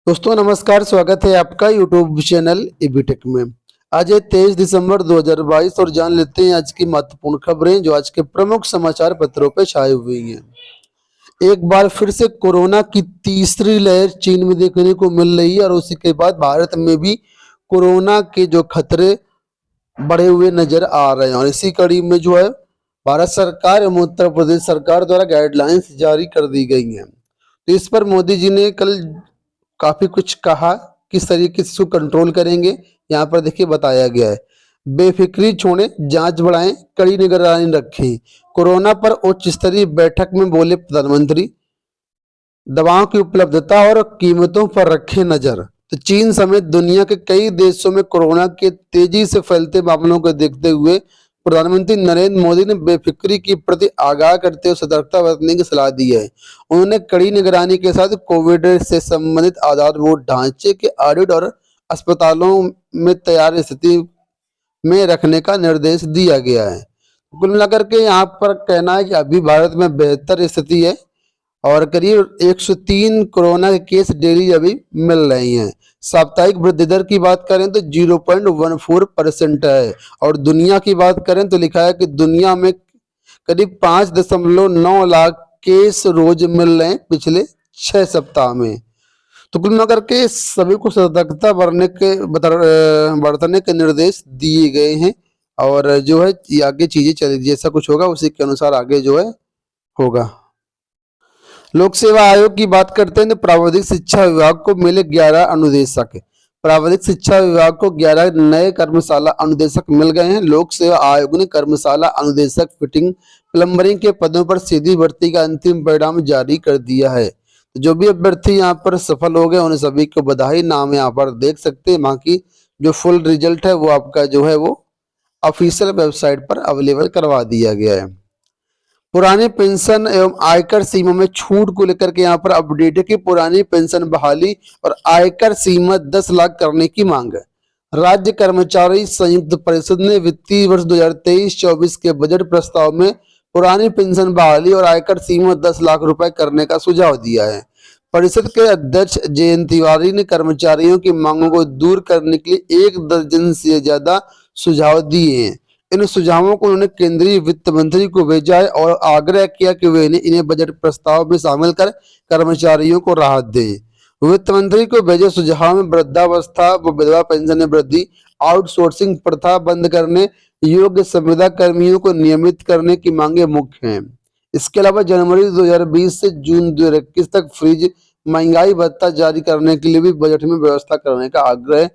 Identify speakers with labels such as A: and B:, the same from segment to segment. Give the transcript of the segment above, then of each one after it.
A: दोस्तों नमस्कार, स्वागत है आपका यूट्यूब चैनल एबीटेक में। आज है 23 दिसंबर 2022 और जान लेते हैं आज की महत्वपूर्ण खबरें जो आज के प्रमुख समाचार पत्रों पर छाई हुई हैं। एक बार फिर से कोरोना की तीसरी लहर चीन में देखने को मिल रही है और उसी के बाद भारत में भी कोरोना के जो खतरे बढ़े हुए नजर आ रहे हैं और इसी कड़ी में जो है भारत सरकार एवं उत्तर प्रदेश सरकार द्वारा गाइडलाइंस जारी कर दी गई हैं। तो इस पर मोदी जी ने कल काफी कुछ कहा, किस तरीके से इसको कंट्रोल करेंगे यहाँ पर देखिए बताया गया है। बेफिक्री छोड़ें, जांच बढ़ाएं, कड़ी निगरानी रखें। कोरोना पर उच्च स्तरीय बैठक में बोले प्रधानमंत्री, दवाओं की उपलब्धता और कीमतों पर रखें नजर। तो चीन समेत दुनिया के कई देशों में कोरोना के तेजी से फैलते मामलों को देखते हुए प्रधानमंत्री नरेंद्र मोदी ने बेफिक्री की प्रति आगाह करते हुए सतर्कता बरतने की सलाह दी है। उन्होंने कड़ी निगरानी के साथ कोविड से संबंधित आधारभूत ढांचे के ऑडिट और अस्पतालों में तैयार स्थिति में रखने का निर्देश दिया गया है। कुल मिलाकर के यहाँ पर कहना है कि अभी भारत में बेहतर स्थिति है और करीब 103 कोरोना के केस डेली अभी मिल रही हैं। साप्ताहिक वृद्धि दर की बात करें तो 0.14% है और दुनिया की बात करें तो लिखा है कि दुनिया में करीब 5.9 लाख केस रोज मिल रहे हैं पिछले 6 सप्ताह में। तो कुल मिलाकर के सभी को सतर्कता बरतने के निर्देश दिए गए हैं और जो है आगे चीजें चलेगी, जैसा कुछ होगा उसी के अनुसार आगे जो है होगा। लोक सेवा आयोग की बात करते हैं तो प्राविधिक शिक्षा विभाग को मिले 11 अनुदेशक। प्राविधिक शिक्षा विभाग को 11 नए कर्मशाला अनुदेशक मिल गए हैं। लोक सेवा आयोग ने कर्मशाला अनुदेशक, फिटिंग, प्लम्बरिंग के पदों पर सीधी भर्ती का अंतिम परिणाम जारी कर दिया है। तो जो भी अभ्यर्थी यहाँ पर सफल हो गए उन्हें सभी को बधाई। नाम यहाँ पर देख सकते हैं, बाकी जो फुल रिजल्ट है वो आपका जो है वो ऑफिशियल वेबसाइट पर अवेलेबल करवा दिया गया है। पुरानी पेंशन एवं आयकर सीमा में छूट को लेकर के यहाँ पर अपडेट है कि पुरानी पेंशन बहाली और आयकर सीमा 10 लाख करने की मांग है। राज्य कर्मचारी संयुक्त परिषद ने वित्तीय वर्ष 2023-24 के बजट प्रस्ताव में पुरानी पेंशन बहाली और आयकर सीमा 10 लाख रुपए करने का सुझाव दिया है। परिषद के अध्यक्ष जयंत तिवारी ने कर्मचारियों की मांगों को दूर करने के लिए 1 दर्जन से ज्यादा सुझाव दिए हैं। इन सुझावों को उन्होंने केंद्रीय वित्त मंत्री को भेजा है और आग्रह किया कि वे इन्हें बजट प्रस्ताव में शामिल कर कर्मचारियों को राहत दें। वित्त मंत्री को भेजे सुझाव में वृद्धावस्था व विधवा पेंशन में वृद्धि, आउटसोर्सिंग प्रथा बंद करने, योग्य संविदा कर्मियों को नियमित करने की मांगे मुख्य हैं। इसके अलावा जनवरी 2020 से जून 2021 तक फ्रीज महंगाई भत्ता जारी करने के लिए भी बजट में व्यवस्था करने का आग्रह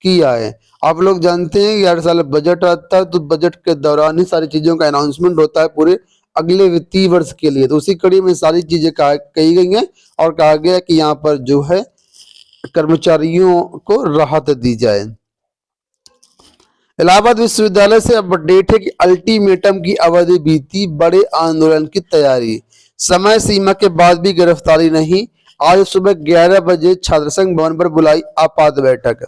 A: किया है। आप लोग जानते हैं कि हर साल बजट आता है तो बजट के दौरान ही सारी चीजों का अनाउंसमेंट होता है पूरे अगले वित्तीय वर्ष के लिए। तो उसी कड़ी में सारी चीजें कही गई हैं और कहा गया कि यहाँ पर जो है कर्मचारियों को राहत दी जाए। इलाहाबाद विश्वविद्यालय से अपडेट है कि अल्टीमेटम की अवधि बीती, बड़े आंदोलन की तैयारी, समय सीमा के बाद भी गिरफ्तारी नहीं। आज सुबह 11 बजे छात्र संघ भवन पर बुलाई आपात बैठक।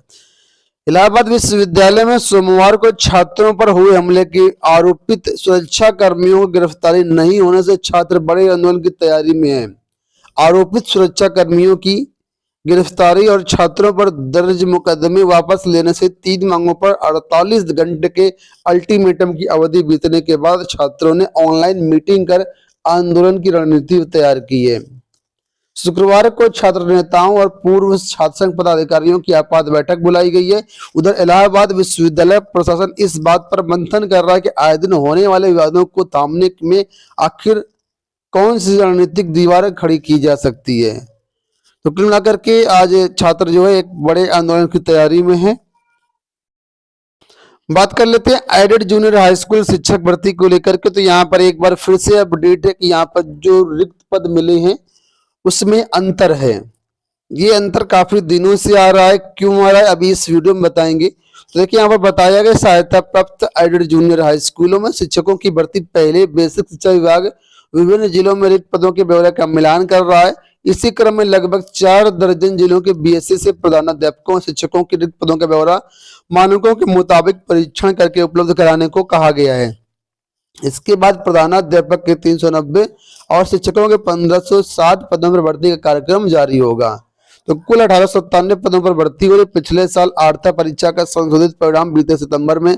A: इलाहाबाद विश्वविद्यालय में सोमवार को छात्रों पर हुए हमले के आरोपित सुरक्षा कर्मियों की गिरफ्तारी नहीं होने से छात्र बड़े आंदोलन की तैयारी में हैं। आरोपित सुरक्षा कर्मियों की गिरफ्तारी और छात्रों पर दर्ज मुकदमे वापस लेने से 3 मांगों पर 48 घंटे के अल्टीमेटम की अवधि बीतने के बाद छात्रों ने ऑनलाइन मीटिंग कर आंदोलन की रणनीति तैयार की है। शुक्रवार को छात्र नेताओं और पूर्व छात्र संघ पदाधिकारियों की आपात बैठक बुलाई गई है। उधर इलाहाबाद विश्वविद्यालय प्रशासन इस बात पर मंथन कर रहा है कि आए दिन होने वाले विवादों को थामने में आखिर कौन सी रणनीतिक दीवार खड़ी की जा सकती है। तो कुल मिलाकर के आज छात्र जो है एक बड़े आंदोलन की तैयारी में है। बात कर लेते हैं एडेड जूनियर हाई स्कूल शिक्षक भर्ती को लेकर के। तो यहाँ पर एक बार फिर से अपडेट है कि यहाँ पर जो रिक्त पद मिले हैं उसमें अंतर है। ये अंतर काफी दिनों से आ रहा है, क्यों आ रहा है अभी इस वीडियो में बताएंगे। तो देखिए यहाँ पर बताया गया सहायता प्राप्त एडेड जूनियर हाई स्कूलों में शिक्षकों की भर्ती पहले बेसिक शिक्षा विभाग विभिन्न जिलों में रिक्त पदों के ब्यौरे का मिलान कर रहा है। इसी क्रम में लगभग 4 दर्जन जिलों के बीएससी से प्रधानाध्यापकों और शिक्षकों के रिक्त पदों का ब्यौरा मानकों के मुताबिक परीक्षण करके उपलब्ध कराने को कहा गया है। इसके बाद प्रधानाध्यापक के 390 और शिक्षकों के 1560 पदों पर भर्ती का कार्यक्रम जारी होगा। तो कुल 1897 पदों पर भर्ती हो रही। पिछले साल आर्थिक परीक्षा का संशोधित परिणाम बीते सितंबर में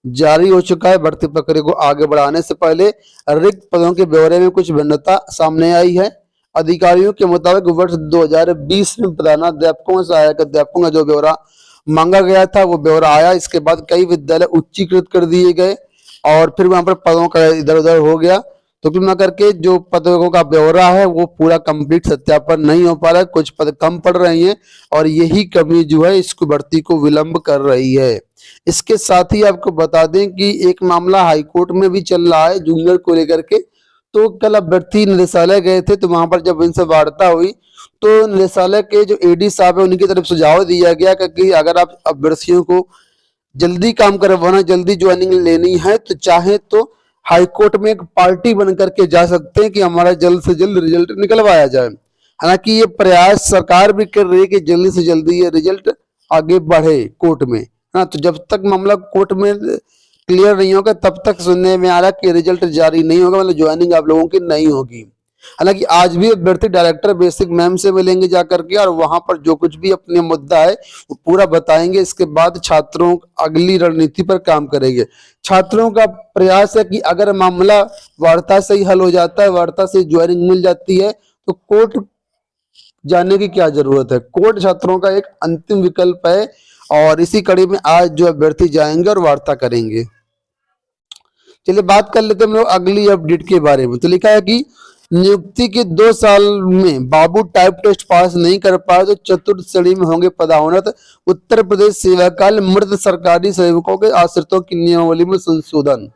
A: जारी हो चुका है। भर्ती प्रक्रिया को आगे बढ़ाने से पहले रिक्त पदों के ब्यौरे में कुछ भिन्नता सामने आई है। अधिकारियों के मुताबिक वर्ष 2020 में प्रधानाध्यापकों सहायक अध्यापकों का जो ब्यौरा मांगा गया था वो ब्यौरा आया। इसके बाद कई विद्यालय उच्चीकृत कर दिए गए और फिर वहां पर पदों का इधर उधर हो गया। तो कुल मिलाकर के जो पदों का ब्यौरा है वो पूरा कंप्लीट सत्यापन नहीं हो पा रहा है, कुछ पद कम पड़ रही हैं और यही कमी जो है इसको भर्ती को विलंब कर रही है। इसके साथ ही आपको बता दें कि एक मामला हाईकोर्ट में भी चल रहा है जूनियर को लेकर के। तो कल अभ्यर्थी निदेशालय गए थे, तो वहां पर जब इनसे वार्ता हुई तो निदेशालय के जो एडी साहब है उनकी तरफ सुझाव दिया गया कि अगर आप अभ्यर्थियों को जल्दी काम करवाना, जल्दी ज्वाइनिंग लेनी है तो चाहे तो हाईकोर्ट में एक पार्टी बन करके जा सकते हैं कि हमारा जल्द से जल्द रिजल्ट निकलवाया जाए। हालांकि ये प्रयास सरकार भी कर रही है कि जल्दी से जल्दी ये रिजल्ट आगे बढ़े कोर्ट में। हाँ, तो जब तक मामला कोर्ट में क्लियर नहीं होगा तब तक सुनने में आ रहा है कि रिजल्ट जारी नहीं होगा, मतलब ज्वाइनिंग आप लोगों की नहीं होगी। हालांकि आज भी अभ्यर्थी डायरेक्टर बेसिक मैम से मिलेंगे जाकर के और वहां पर जो कुछ भी अपने मुद्दा है वो पूरा बताएंगे। इसके बाद छात्रों अगली रणनीति पर काम करेंगे। छात्रों का प्रयास है कि अगर मामला वार्ता से ही हल हो जाता है, वार्ता से ज्वाइनिंग मिल जाती है तो कोर्ट जाने की क्या जरूरत है। कोर्ट छात्रों का एक अंतिम विकल्प है और इसी कड़ी में आज जो अभ्यर्थी जाएंगे और वार्ता करेंगे। चलिए बात कर लेते हैं हम लोग अगली अपडेट के बारे में। तो लिखा है कि नियुक्ति के 2 साल में बाबू टाइप टेस्ट पास नहीं कर पाए तो चतुर्थ श्रेणी में होंगे पदोन्नत। उत्तर प्रदेश सेवाकाल मृत सरकारी सेवकों के आश्रितों की नियमावली में संशोधन।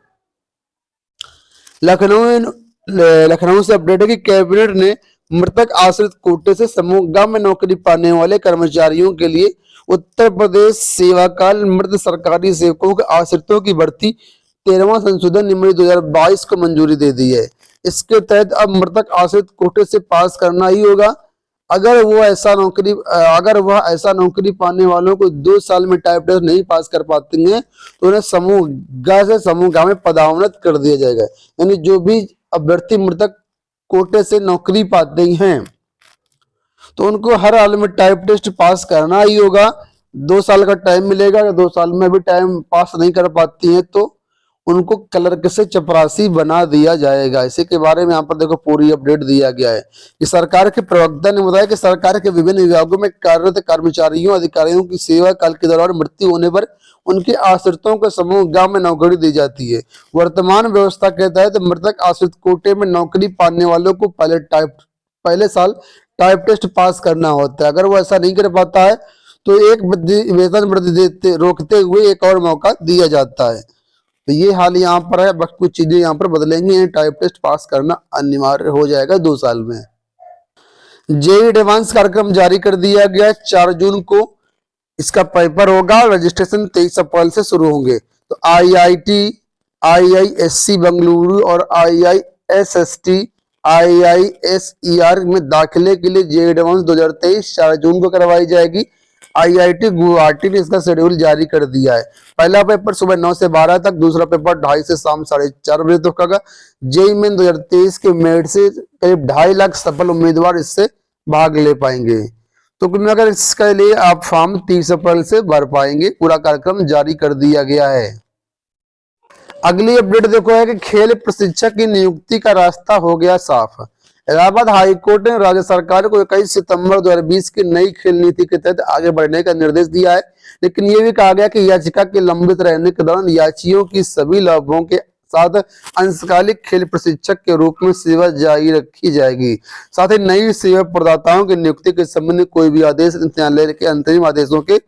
A: लखनऊ से अपडेट है कि कैबिनेट ने मृतक आश्रित कोटे से समूह ग में नौकरी पाने वाले कर्मचारियों के लिए उत्तर प्रदेश सेवाकाल मृत सरकारी सेवकों के आश्रितों की भर्ती 13वां संशोधन नियमावली 2022 को मंजूरी दे दी है। इसके तहत अब मृतक आश्रित कोटे से पास करना ही होगा। अगर वह ऐसा नौकरी पाने वालों को 2 साल में टाइप टेस्ट नहीं पास कर पाते हैं तो उन्हें समूह ग से समूह ग में पदोन्नत कर दिया जाएगा। यानी जो भी अभ्यर्थी मृतक कोटे से नौकरी पाते हैं तो उनको हर हाल में टाइप टेस्ट पास करना ही होगा। 2 साल का टाइम मिलेगा। अगर 2 साल में भी टाइम पास नहीं कर पाती हैं तो उनको क्लर्क से चपरासी बना दिया जाएगा। इसी के बारे में यहाँ पर देखो पूरी अपडेट दिया गया है कि सरकार के प्रवक्ता ने बताया कि सरकार के विभिन्न विभागों में कार्यरत कर्मचारियों अधिकारियों की सेवा काल के दौरान मृत्यु होने पर उनके आश्रितों को समूह ग में नौकरी दी जाती है। वर्तमान व्यवस्था के तहत मृतक आश्रित कोटे में नौकरी पाने वालों को पहले साल टाइप टेस्ट पास करना होता है। अगर वो ऐसा नहीं कर पाता है तो एक वेतन वृद्धि रोकते हुए एक और मौका दिया जाता है। तो ये हाल यहाँ पर है, बस कुछ चीजें यहाँ पर बदलेंगी। टाइप टेस्ट पास करना अनिवार्य हो जाएगा 2 साल में। जेईई एडवांस कार्यक्रम जारी कर दिया गया। 4 जून को इसका पेपर होगा। रजिस्ट्रेशन 23 अप्रैल से शुरू होंगे। तो IIT, IISc बेंगलुरु और IISST, IISER में दाखिले के लिए जेईई एडवांस 2023 4 जून को करवाई जाएगी। IIT गुवाहाटी ने इसका शेड्यूल जारी कर दिया है। पहला पेपर सुबह 9 से 12 तक, दूसरा पेपर 2:30 से शाम 4:30 बजे तक होगा। जेईई मेन 2023 के मेरिट से करीब 2.5 लाख सफल उम्मीदवार इससे भाग ले पाएंगे। तो अगर इसके लिए आप फॉर्म 30 अप्रैल से भर पाएंगे। पूरा कार्यक्रम जारी कर दिया गया है। अगली अपडेट देखो है कि खेल प्रशिक्षक की नियुक्ति का रास्ता हो गया साफ। इलाहाबाद हाईकोर्ट ने राज्य सरकार को 21 सितंबर 2020 की नई खेल नीति के तहत आगे बढ़ने का निर्देश दिया है, लेकिन यह भी कहा गया कि याचिका के लंबित रहने के दौरान याचियों की सभी लाभों के साथ अंशकालिक खेल प्रशिक्षक के रूप में सेवा जारी रखी जाएगी। साथ ही नई सेवा प्रदाताओं की नियुक्ति के संबंध में कोई भी आदेश न्यायालय के अंतरिम आदेशों के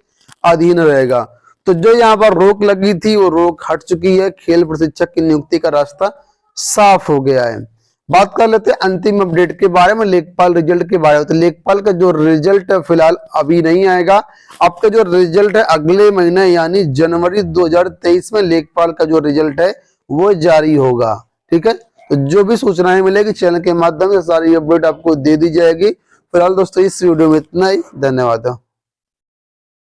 A: अधीन रहेगा। तो जो यहाँ पर रोक लगी थी वो रोक हट चुकी है। खेल प्रशिक्षक की नियुक्ति का रास्ता साफ हो गया है। बात कर लेते हैं अंतिम अपडेट के बारे में, लेखपाल रिजल्ट के बारे में। तो लेखपाल का जो रिजल्ट फिलहाल अभी नहीं आएगा। आपका जो रिजल्ट है अगले महीने यानी जनवरी 2023 में लेखपाल का जो रिजल्ट है वो जारी होगा। ठीक है, तो जो भी सूचनाएं मिलेगी चैनल के माध्यम से सारी अपडेट आपको दे दी जाएगी। फिलहाल दोस्तों इस वीडियो में इतना ही। धन्यवाद।